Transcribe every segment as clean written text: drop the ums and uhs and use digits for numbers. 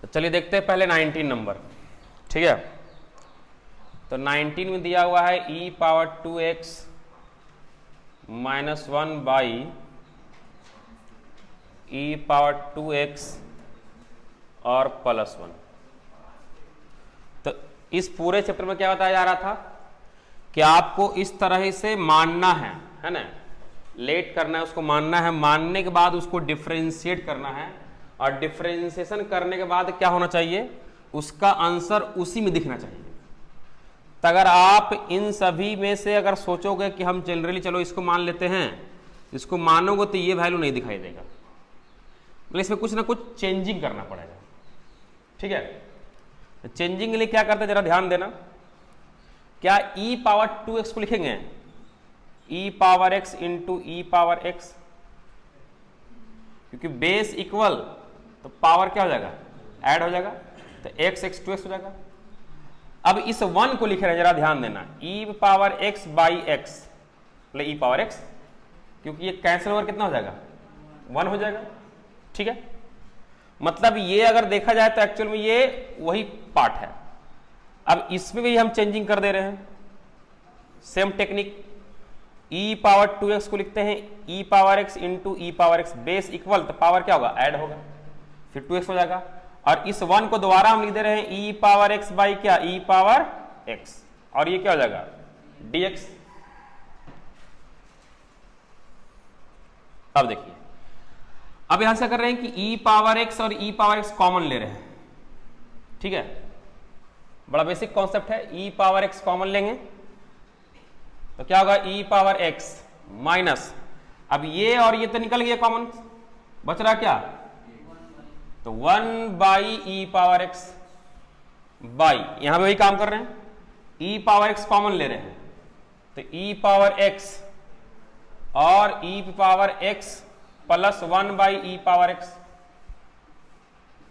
तो चलिए देखते हैं पहले 19 नंबर। ठीक है, तो 19 में दिया हुआ है e power 2x minus 1 by e power 2x और प्लस 1। तो इस पूरे चैप्टर में क्या बताया जा रहा था कि आपको इस तरह से मानना है ना, लेट करना है, उसको मानना है, मानने के बाद उसको डिफरेंशिएट करना है, और डिफरेंशिएशन करने के बाद क्या होना चाहिए, उसका आंसर उसी में दिखना चाहिए। तो अगर आप इन सभी में से अगर सोचोगे कि हम जनरली चलो इसको मान लेते हैं, इसको मानोगे तो ये वैल्यू नहीं दिखाई देगा, मतलब इसमें कुछ ना कुछ चेंजिंग करना पड़ेगा। ठीक है, चेंजिंग के लिए क्या करते हैं जरा ध्यान देना। क्या e पावर 2x को लिखेंगे e पावर x इंटू ई पावर x, क्योंकि बेस इक्वल तो पावर क्या हो जाएगा, ऐड हो जाएगा, तो x x 2x हो जाएगा। अब इस 1 को लिख रहे हैं, जरा ध्यान देना, e power x by x मतलब e पावर x, क्योंकि ये कैंसिल ओवर कितना हो जाएगा, 1 हो जाएगा। ठीक है, मतलब ये अगर देखा जाए तो एक्चुअल में ये वही पार्ट है। अब इसमें भी हम चेंजिंग कर दे रहे हैं, same technique, e power 2x को लिखते हैं e पावर x इंटू ई पावर x, बेस इक्वल तो पावर क्या होगा, ऐड होगा, फिर 2x हो जाएगा, और इस 1 को दोबारा हम लिख दे रहे हैं e पावर x बाई क्या, e पावर x, और ये क्या हो जाएगा, dx। अब देखिए, अब यहां से कर रहे हैं कि e पावर x और e पावर x कॉमन ले रहे हैं। ठीक है, बड़ा बेसिक कॉन्सेप्ट है, e पावर x कॉमन लेंगे तो क्या होगा, e पावर x माइनस, अब ये और ये तो निकल गया कॉमन, बच रहा क्या, तो 1 by E power x by, यहां पे वही काम कर रहे हैं, e पावर x कॉमन ले रहे हैं, तो e पावर x और e power x plus 1 by E power x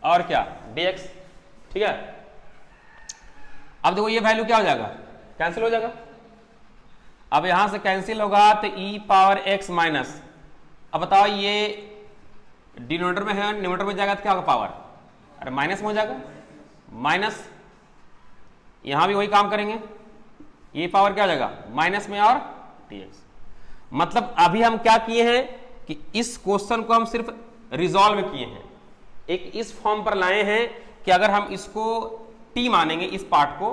और क्या, dx। ठीक है, अब देखो ये वैल्यू क्या हो जाएगा, कैंसिल हो जाएगा। अब यहां से कैंसिल होगा तो e पावर x माइनस, अब बताओ ये डिनोमिनेटर में है, न्यूमरेटर में जाएगा तो क्या होगा, पावर, अरे माइनस में हो जाएगा, माइनस, यहां भी वही काम करेंगे, ये पावर क्या हो जाएगा, माइनस में और dx। मतलब अभी हम क्या किए हैं कि इस क्वेश्चन को हम सिर्फ रिजॉल्व किए हैं, एक इस फॉर्म पर लाए हैं कि अगर हम इसको t मानेंगे इस पार्ट को,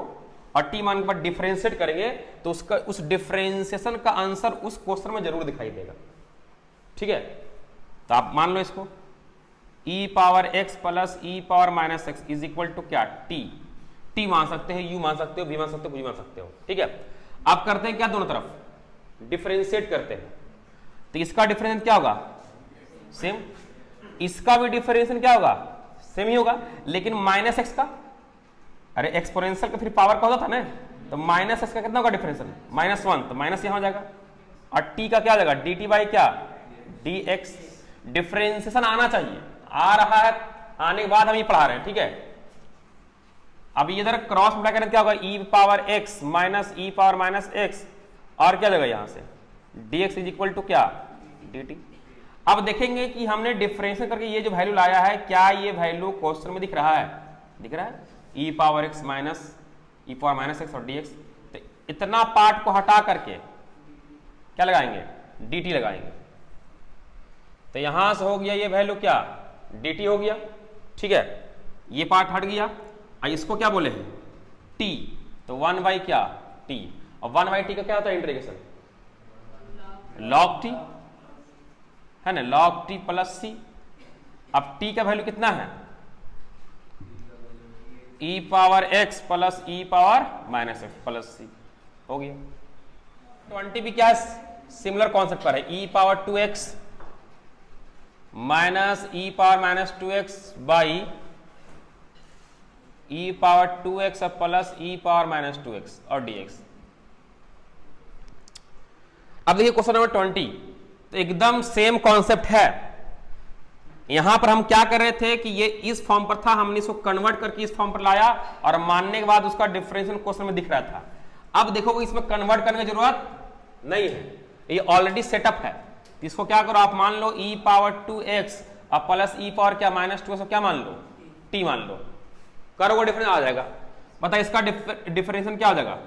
और t मान के बाद डिफरेंशिएट करेंगे तो उसका उस डिफरेंशिएशन का आंसर उस क्वेश्चन में जरूर दिखाई देगा। ठीक है, तो आप मान लो इसको e power x plus e power minus x is equal to क्या, t मान सकते हैं, u मान सकते हो, v मान सकते हो, v मान सकते हो। ठीक है, आप करते हैं क्या, दोनों तरफ डिफरेंशिएट करते हैं, तो इसका डिफरेंशिएशन क्या होगा, सेम, इसका भी डिफरेंशिएशन क्या होगा, सेम ही होगा, लेकिन माइनस एक्स का, अरे एक्सपोनेंशियल का फिर पावर का होता था ना, तो माइनस एक्स का कितना होगा डिफरेंशियल, -1, तो माइनस यहां हो जाएगा, और t का क्या हो जाएगा, dt बाई क्या, dx। डिफरेंशिएशन आना चाहिए, आ रहा है, आने के बाद हम ये पढ़ा रहे हैं। ठीक है, अब इधर क्रॉस मल्टीप्लाई करें क्या होगा, e पावर x माइनस ई पावर माइनस x, और क्या लगेगा यहां से dx इज इक्वल टू क्या, dt। अब देखेंगे कि हमने डिफरेंशिएट करके ये जो वैल्यू लाया है, क्या ये वैल्यू क्वेश्चन में दिख रहा है, दिख रहा है, e पावर x माइनस ई पावर माइनस x और dx। तो इतना पार्ट को हटा करके क्या लगाएंगे, dt लगाएंगे, तो यहां से हो गया ये वैल्यू क्या, dt हो गया। ठीक है, ये पार्ट हट गया, और इसको क्या बोले हैं, t, तो 1 बाई क्या, t, और 1 बाई t का क्या होता है इंटीग्रेशन, log t है ना, log t प्लस c। अब t का वैल्यू कितना है, e power x plus e power minus x plus c, हो गया। 20 भी क्या सिमिलर कॉन्सेप्ट पर है, e power 2x minus E power minus 2x by E power 2x plus e power minus 2x और dx। अब देखिए क्वेश्चन नंबर 20, तो एकदम सेम कॉन्सेप्ट है। यहां पर हम क्या कर रहे थे कि ये इस फॉर्म पर था, हमने इसको कन्वर्ट करके इस फॉर्म पर लाया, और मानने के बाद उसका डिफरेंशियल क्वेश्चन में दिख रहा था। अब देखो इसमें कन्वर्ट करने की जरूरत नहीं है, ये ऑलरेडी सेटअप है। इसको क्या करो, आप मान लो e पावर 2x और प्लस ई पावर क्या माइनस 2x, क्या मान लो टी मान लो, करोगे डिफरेंस आ जाएगा। बता इसका डिफरेंशियल क्या हो जाएगा,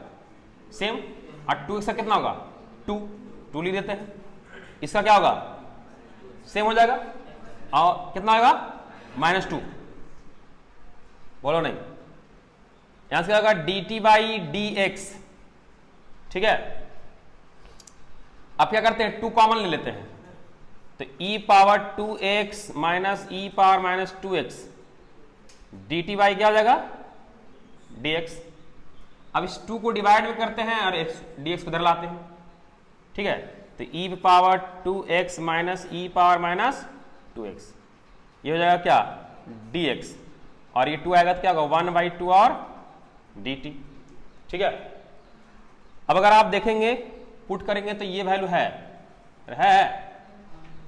सेम। और 2x का कितना होगा, 2 ले देते हैं, इसका क्या होगा, सेम हो जाएगा। और कितना आएगा, -2, बोलो नहीं, यहां से क्या होगा, dt/dx, ठीक है। अब क्या करते हैं, 2 कॉमन ले लेते हैं, तो e⁻2x minus e⁻−2x dt by क्या हो जाएगा, dx। अब इस 2 को डिवाइड में करते हैं और dx को इधर लाते हैं, ठीक है। तो e⁻2x माइनस e⁻−2x ये हो जाएगा क्या, dx, और ये 2 आएगा तो क्या होगा, 1/2 और dt, ठीक है। अब अगर आप देखेंगे पुट करेंगे तो ये वैल्यू है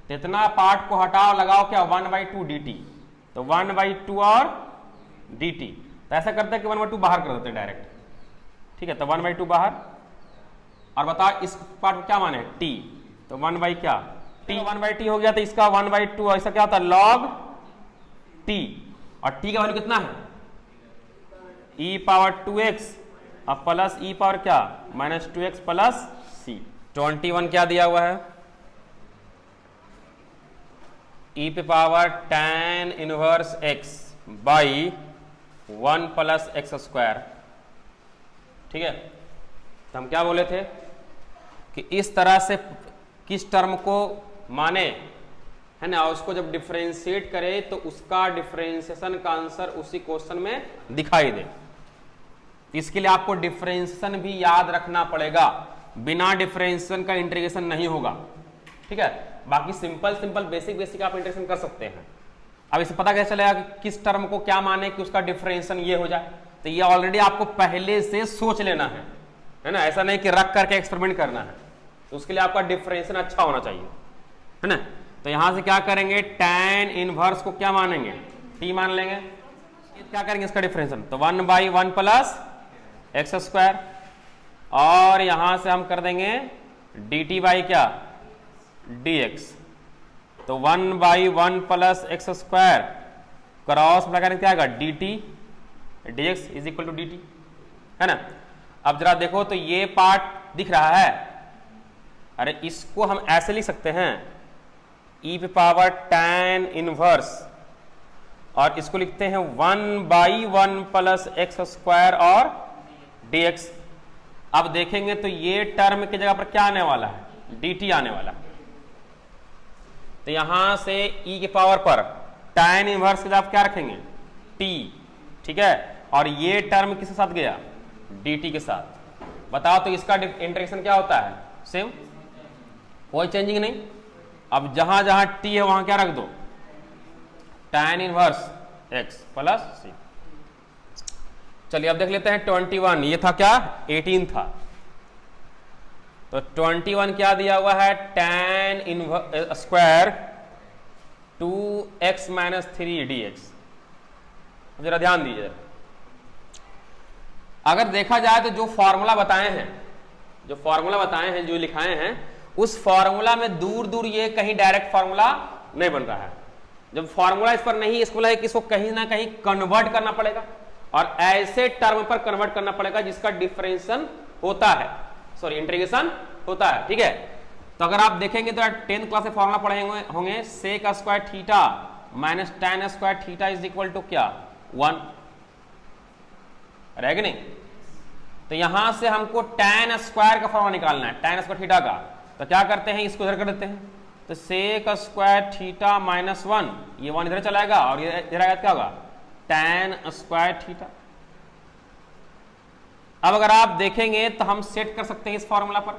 तो इतना पार्ट को हटाओ, लगाओ क्या, 1/2 dt, तो 1/2 और dt। तो ऐसा करते हैं कि 1/2 बाहर कर देते हैं डायरेक्ट, ठीक है। तो 1/2 बाहर, और बताओ इस पार्ट को क्या माने, t, तो 1 क्या, t 1/t हो गया, तो इसका 1/2 और इसका क्या होता है, log t, और t का वैल्यू कितना है, e⁻2x अब प्लस e पावर क्या, -2x प्लस c। 21 क्या दिया हुआ है, e⁻tan 1x बाई 1 + x², ठीक है। तो हम क्या बोले थे कि इस तरह से किस टर्म को माने, है ना, उसको जब डिफरेंशिएट करे तो उसका डिफरेंशिएशन का आंसर उसी क्वेश्चन में दिखाई दे। इसके लिए आपको डिफरेंशिएशन भी याद रखना पड़ेगा, बिना डिफरेंशिएशन का इंटीग्रेशन नहीं होगा, ठीक है। बाकी सिंपल बेसिक आप इंटीग्रेशन कर सकते हैं। अब इसे पता कैसे चलेगा कि किस टर्म को क्या माने कि उसका डिफरेंशिएशन ये हो जाए, तो ये ऑलरेडी आपको पहले से सोच लेना है ना, ऐसा नहीं कि रख करके एक्सपेरिमेंट करना है। तो उसके लिए आपका डिफरेंशिएशन अच्छा होना चाहिए, है ना। तो यहां से क्या करेंगे, tan इनवर्स को क्या मानेंगे, t मान लेंगे, क्या करेंगे इसका डिफरेंशिएशन, तो 1/1 + x², और यहां से हम कर देंगे dt बाई क्या, dx, तो 1/1 + x² क्रॉस में करेंगे क्या आएगा, dt dx is equal to dt, है ना। अब जरा देखो तो ये पार्ट दिख रहा है, अरे इसको हम ऐसे लिख सकते हैं, e⁻tan इनवर्स, और इसको लिखते हैं 1/1 + x² और dx। अब देखेंगे तो ये टर्म की जगह पर क्या आने वाला है, dt आने वाला है। तो यहां से e के पावर पर tan इनवर्स की जगह क्या रखेंगे, t, ठीक है, और ये टर्म किसके साथ गया, dt के साथ। बताओ तो इसका इंटीग्रेशन क्या होता है, सेम, कोई चेंजिंग नहीं। अब जहां जहां t है वहां क्या रख दो, tan inverse x plus c। चलिए अब देख लेते हैं 21, ये था क्या, 18 था, तो 21 क्या दिया हुआ है, tan स्क्वायर 2x - 3 dx। जरा ध्यान दीजिए, अगर देखा जाए तो जो फॉर्मूला बताए हैं, जो लिखाए हैं, उस फॉर्मूला में दूर दूर ये कहीं डायरेक्ट फॉर्मूला नहीं बन रहा है। जब फॉर्मूला इस पर नहीं, इसको है कि इसको कहीं ना कहीं कन्वर्ट करना पड़ेगा, और ऐसे टर्म पर कन्वर्ट करना पड़ेगा जिसका डिफरेंशिएशन होता है, सॉरी इंटीग्रेशन होता है, ठीक है। तो अगर आप देखेंगे तो 10th क्लास में फॉर्मूला पढ़े होंगे, sec² theta minus tan² theta is equal to क्या, 1, रहेगा नहीं। तो यहां से हमको tan² का फॉर्मूला निकालना है, tan² थीटा का। तो क्या करते हैं, इसको इधर कर देते हैं, तो sec² थीटा -1, ये 1 इधर चलाएगा, और ये इधर आएगा क्या होगा, tan² थीटा। अब अगर आप देखेंगे तो हम सेट कर सकते हैं इस फॉर्मूला पर,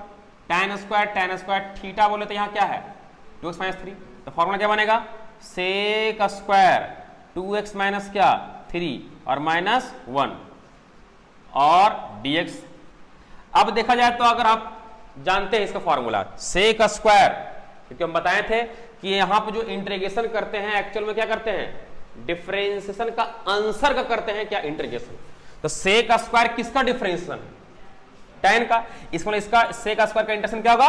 tan² थीटा बोले तो यहां क्या है, 2x - 3, तो फॉर्मूला क्या बनेगा, sec² 2x - क्या 3 और -1 और dx। अब देखा जाए तो अगर आप जानते हैं इसका फॉर्मूला sec², क्योंकि हम बताए थे कि यहां पर जो इंटीग्रेशन करते हैं एक्चुअल में क्या करते हैं, डिफरेंशिएशन का आंसर का करते हैं क्या, इंटीग्रेशन। तो sec² किसका डिफरेंशिएशन है, tan का, इसमें इसका sec² का इंटीग्रेशन क्या होगा,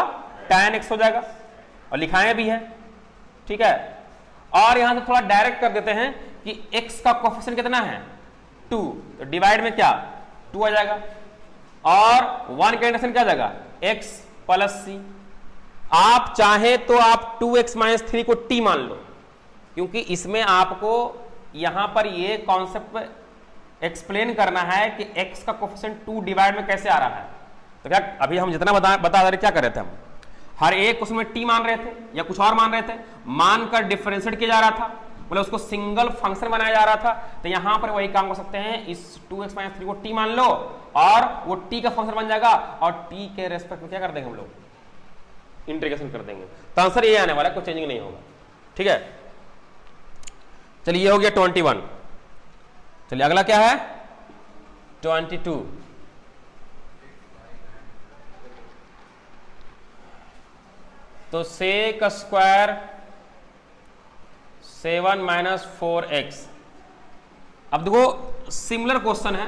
tan x हो जाएगा, और लिखाए भी है, ठीक है। और यहां से थोड़ा डायरेक्ट कर देते हैं कि x का कोफिशिएंट कितना है 2, तो डिवाइड में क्या 2 आ जाएगा, और 1 का इंटीग्रेशन क्या आ जाएगा x प्लस c। आप चाहे तो आप 2x माइनस 3 को t मान लो, क्योंकि इसमें आपको यहां पर ये कॉन्सेप्ट एक्सप्लेन करना है कि x का कोफिशिएंट 2 डिवाइड में कैसे आ रहा है। तो क्या अभी हम जितना बता रहे क्या कर रहे थे, हम हर एक उसमें t मान रहे थे या कुछ और मान रहे थे, मानकर डिफरेंशिएट किया जा रहा था, मतलब उसको सिंगल फंक्शन बनाया जा रहा था। तो यहां पर वही काम कर सकते हैं, इस 2x माइनस 3 को t मान लो और वो t का फंक्शन बन जाएगा, और t के रेस्पेक्ट में क्या कर देंगे हम लोग इंटीग्रेशन कर देंगे। तो आंसर ये आने वाला है, कोई चेंजिंग नहीं होगा। ठीक है, चलिए ये हो गया 21। चलिए अगला क्या है 22। तो सेक स्क्वायर 7 माइनस 4x। अब देखो सिमिलर क्वेश्चन है,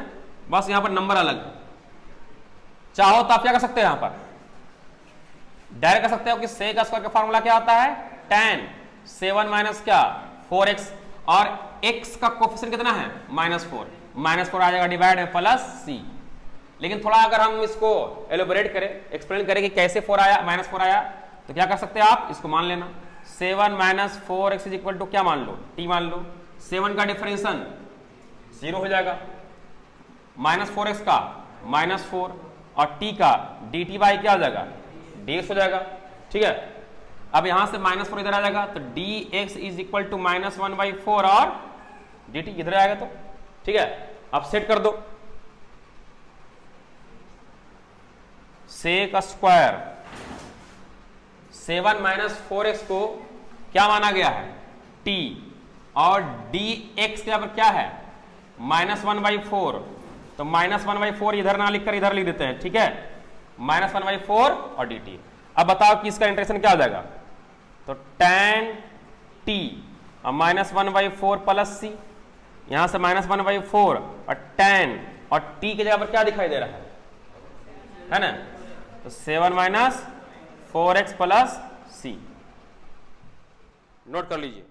बस यहां पर नंबर अलग है। चाहो तो आप क्या कर सकते हो, यहां पर डायरेक्ट कर सकते हो कि सेक स्क्वायर का फॉर्मूला क्या होता है tan 7 माइनस क्या 4x, और x का कोफिशिएंट कितना है -4, -4 आ जाएगा डिवाइड में प्लस c। लेकिन थोड़ा अगर हम इसको एलोबरेट करें, एक्सप्लेन करें कि कैसे 4 आया -4 आया, तो क्या कर सकते हैं आप इसको मान लेना 7 minus 4x is equal to क्या मान लो t मान लो। 7 का डिफरेंशिएशन 0 हो जाएगा, -4x का -4 और t का dt बाई क्या हो जाएगा dx हो जाएगा। ठीक है, अब यहां से -4 इधर आ जाएगा, तो dx इज इक्वल टू -1/4 और dt इधर आएगा। तो ठीक है, अब सेट कर दो। सेक स्क्वायर 7 माइनस 4x को क्या माना गया है t, और dx के यहाँ पर क्या है -1/4, तो -1/4 इधर ना लिखकर इधर लिख देते हैं। ठीक है, -1/4 और dt। अब बताओ कि इसका इंटीग्रेशन क्या हो जाएगा, तो tan t और -1/4 प्लस c, यहां से -1/4 और tan और t की जगह पर क्या दिखाई दे रहा है ना, तो 7 minus 4x plus c। Note कर लीजिए।